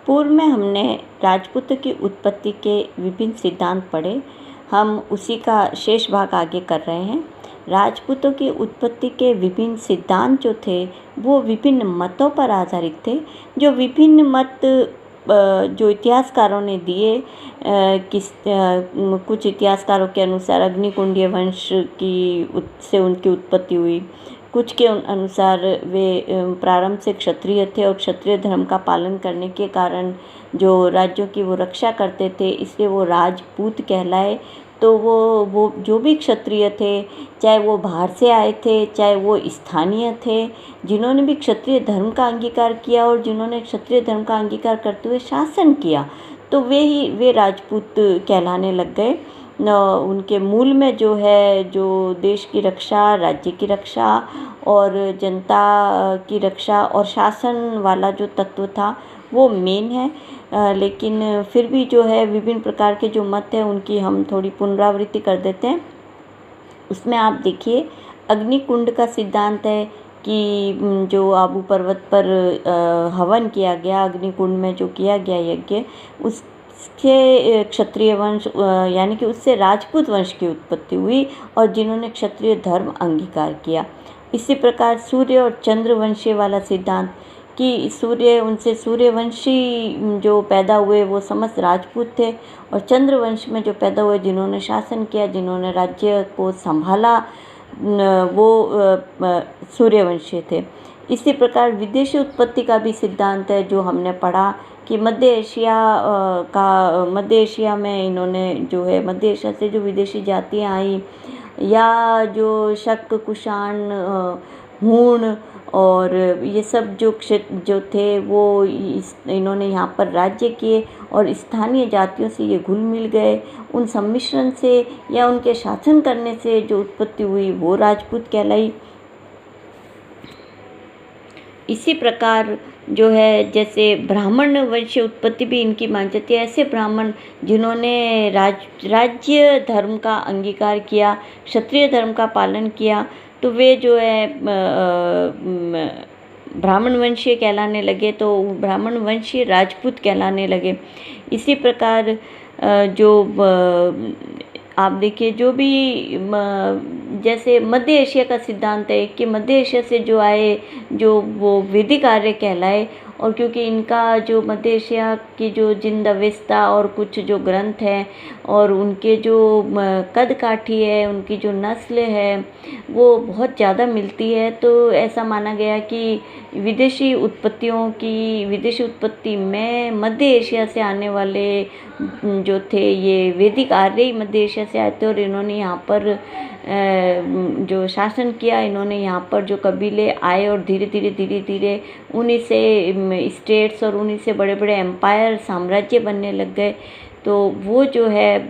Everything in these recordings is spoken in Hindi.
पूर्व में हमने राजपूतों की उत्पत्ति के विभिन्न सिद्धांत पढ़े। हम उसी का शेष भाग आगे कर रहे हैं। राजपूतों की उत्पत्ति के विभिन्न सिद्धांत जो थे वो विभिन्न मतों पर आधारित थे। जो विभिन्न मत जो इतिहासकारों ने दिए, कुछ इतिहासकारों के अनुसार अग्निकुंडीय वंश से उनकी उत्पत्ति हुई। कुछ के अनुसार वे प्रारंभ से क्षत्रिय थे और क्षत्रिय धर्म का पालन करने के कारण जो राज्यों की वो रक्षा करते थे, इसलिए वो राजपूत कहलाए। तो वो जो भी क्षत्रिय थे, चाहे वो बाहर से आए थे, चाहे वो स्थानीय थे, जिन्होंने भी क्षत्रिय धर्म का अंगीकार किया और जिन्होंने क्षत्रिय धर्म का अंगीकार करते हुए शासन किया, तो वे राजपूत कहलाने लग गए। उनके मूल में जो है, जो देश की रक्षा, राज्य की रक्षा और जनता की रक्षा और शासन वाला जो तत्व था वो मेन है। लेकिन फिर भी जो है विभिन्न प्रकार के जो मत हैं उनकी हम थोड़ी पुनरावृत्ति कर देते हैं। उसमें आप देखिए, अग्निकुंड का सिद्धांत है कि जो आबू पर्वत पर हवन किया गया, अग्निकुंड में जो किया गया यज्ञ, उसके क्षत्रिय वंश यानी कि उससे राजपूत वंश की उत्पत्ति हुई और जिन्होंने क्षत्रिय धर्म अंगीकार किया। इसी प्रकार सूर्य और चंद्र वंशीय वाला सिद्धांत कि उनसे सूर्यवंशी जो पैदा हुए वो समस्त राजपूत थे और चंद्र वंश में जो पैदा हुए, जिन्होंने शासन किया, जिन्होंने राज्य को संभाला, वो सूर्यवंशी थे। इसी प्रकार विदेशी उत्पत्ति का भी सिद्धांत है जो हमने पढ़ा कि मध्य एशिया में इन्होंने जो है, मध्य एशिया से जो विदेशी जातियाँ आई या जो शक, कुषाण, हूण और ये सब जो थे वो इन्होंने यहाँ पर राज्य किए और स्थानीय जातियों से ये घुल मिल गए। उन सम्मिश्रण से या उनके शासन करने से जो उत्पत्ति हुई वो राजपूत कहलाई। इसी प्रकार जो है, जैसे ब्राह्मण वंशीय उत्पत्ति भी इनकी मानी जाती है। ऐसे ब्राह्मण जिन्होंने राज्य धर्म का अंगीकार किया, क्षत्रिय धर्म का पालन किया, तो वे जो है ब्राह्मण वंशीय कहलाने लगे, तो ब्राह्मण वंशीय राजपूत कहलाने लगे। इसी प्रकार जो आप देखिए, जो भी जैसे मध्य एशिया का सिद्धांत है कि मध्य एशिया से जो आए, जो वो वैदिक आर्य कहलाए। और क्योंकि इनका जो मध्य एशिया की जो जिंद अवस्था और कुछ जो ग्रंथ हैं और उनके जो कद काठी है, उनकी जो नस्ल है वो बहुत ज़्यादा मिलती है, तो ऐसा माना गया कि विदेशी उत्पत्ति में मध्य एशिया से आने वाले जो थे ये वैदिक आर्य ही मध्य एशिया से आए थे और इन्होंने यहाँ पर जो शासन किया। इन्होंने यहाँ पर जो कबीले आए और धीरे धीरे उन्हीं से स्टेट्स और उन्हीं से बड़े बड़े एम्पायर, साम्राज्य बनने लग गए। तो वो जो है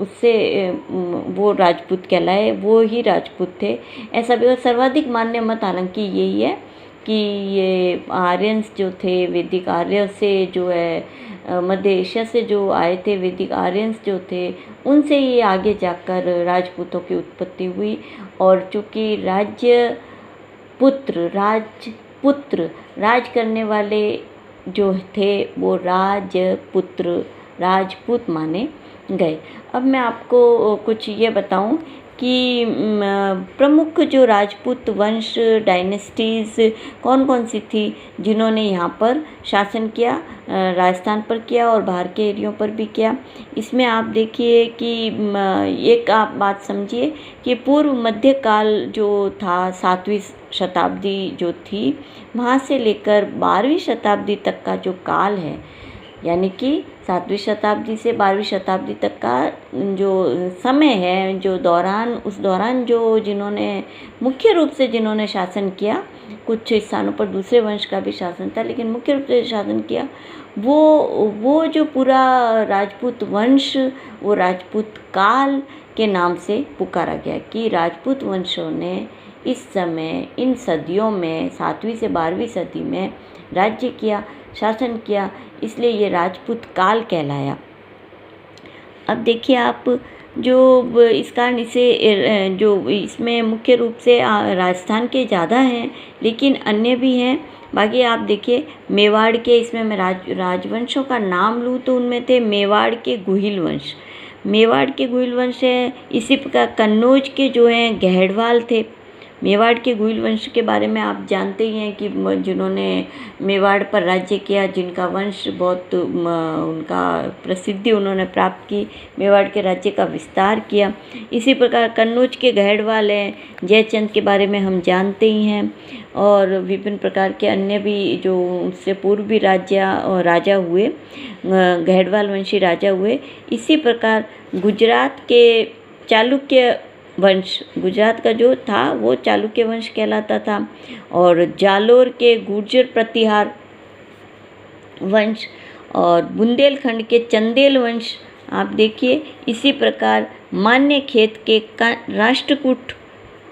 उससे वो राजपूत कहलाए, वो ही राजपूत थे। ऐसा भी सर्वाधिक मान्य मत हालांकि यही है कि ये आर्यंस जो थे, वैदिक आर्य से जो है मध्य एशिया से जो आए थे, वैदिक आर्यंस जो थे, उनसे ही आगे जाकर राजपूतों की उत्पत्ति हुई। और चूँकि राज करने वाले जो थे वो राजपूत माने गए। अब मैं आपको कुछ ये बताऊं कि प्रमुख जो राजपूत वंश डायनेस्टीज़ कौन कौन सी थी जिन्होंने यहाँ पर शासन किया, राजस्थान पर किया और बाहर के एरियों पर भी किया। इसमें आप देखिए कि एक आप बात समझिए कि पूर्व मध्यकाल जो था, 7वीं शताब्दी जो थी, वहाँ से लेकर 12वीं शताब्दी तक का जो काल है, यानी कि 7वीं शताब्दी से 12वीं शताब्दी तक का जो समय है, उस दौरान जो जिन्होंने मुख्य रूप से जिन्होंने शासन किया, कुछ स्थानों पर दूसरे वंश का भी शासन था लेकिन मुख्य रूप से शासन किया, वो जो पूरा राजपूत वंश, वो राजपूत काल के नाम से पुकारा गया कि राजपूत वंशों ने इस समय, इन सदियों में, 7वीं से 12वीं सदी में राज्य किया, शासन किया, इसलिए ये राजपूत काल कहलाया। अब देखिए आप, इस कारण इसे जो इसमें मुख्य रूप से राजस्थान के ज़्यादा हैं, लेकिन अन्य भी हैं। बाकी आप देखिए मेवाड़ के, इसमें मैं राजवंशों का नाम लूँ तो उनमें थे मेवाड़ के गुहिल वंश, मेवाड़ के गुहिल वंश है। इसी प्रकार कन्नौज के जो हैं गहड़वाल थे। मेवाड़ के गुहिल वंश के बारे में आप जानते ही हैं कि जिन्होंने मेवाड़ पर राज्य किया, जिनका वंश बहुत उनका प्रसिद्धि उन्होंने प्राप्त की, मेवाड़ के राज्य का विस्तार किया। इसी प्रकार कन्नौज के गहड़वाल हैं, जयचंद के बारे में हम जानते ही हैं, और विभिन्न प्रकार के अन्य भी जो उससे पूर्व भी राजा हुए, गहड़वाल वंशी राजा हुए। इसी प्रकार गुजरात के चालुक्य वंश, गुजरात का जो था वो चालुक्य वंश कहलाता था, और जालोर के गुर्जर प्रतिहार वंश, और बुंदेलखंड के चंदेल वंश आप देखिए। इसी प्रकार मान्य खेत के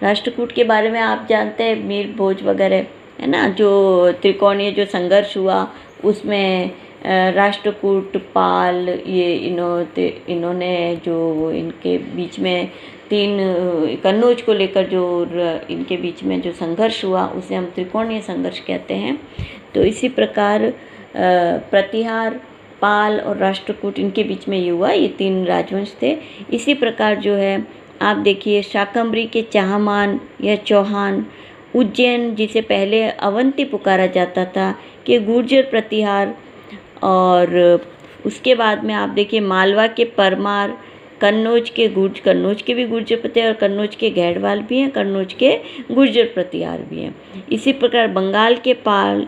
राष्ट्रकूट के बारे में आप जानते हैं, मीर भोज वगैरह है ना, जो त्रिकोणीय जो संघर्ष हुआ उसमें राष्ट्रकूट, पाल, ये इन्होंने जो इनके बीच में कन्नौज को लेकर जो इनके बीच में जो संघर्ष हुआ उसे हम त्रिकोणीय संघर्ष कहते हैं। तो इसी प्रकार प्रतिहार, पाल और राष्ट्रकूट, इनके बीच में ये हुआ, ये 3 राजवंश थे। इसी प्रकार जो है आप देखिए शाकंभरी के चाहमान या चौहान, उज्जैन जिसे पहले अवंती पुकारा जाता था, के गुर्जर प्रतिहार, और उसके बाद में आप देखिए मालवा के परमार, कन्नौज के भी गुर्जर प्रतिहार, और कन्नौज के गहड़वाल भी हैं, कन्नौज के गुर्जर प्रतिहार भी हैं। इसी प्रकार बंगाल के पाल,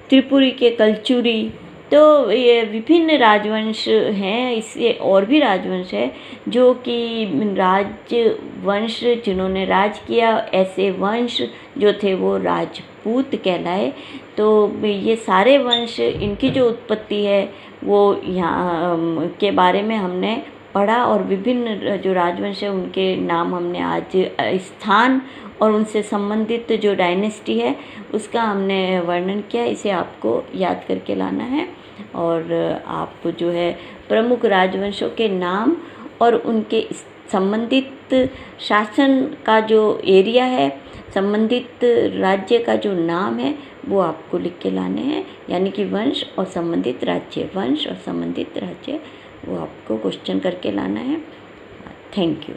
त्रिपुरी के कलचुरी। तो ये विभिन्न राजवंश हैं, इससे और भी राजवंश है जो कि राजवंश जिन्होंने राज किया, ऐसे वंश जो थे वो राजपूत कहलाए। तो ये सारे वंश, इनकी जो उत्पत्ति है वो यहाँ के बारे में हमने पढ़ा, और विभिन्न जो राजवंश है उनके नाम हमने आज स्थान और उनसे संबंधित जो डायनेस्टी है उसका हमने वर्णन किया। इसे आपको याद करके लाना है, और आप जो है प्रमुख राजवंशों के नाम और उनके संबंधित शासन का जो एरिया है, संबंधित राज्य का जो नाम है वो आपको लिख के लाने हैं, यानी कि वंश और संबंधित राज्य, वंश और संबंधित राज्य, वो आपको क्वेश्चन करके लाना है। Thank you.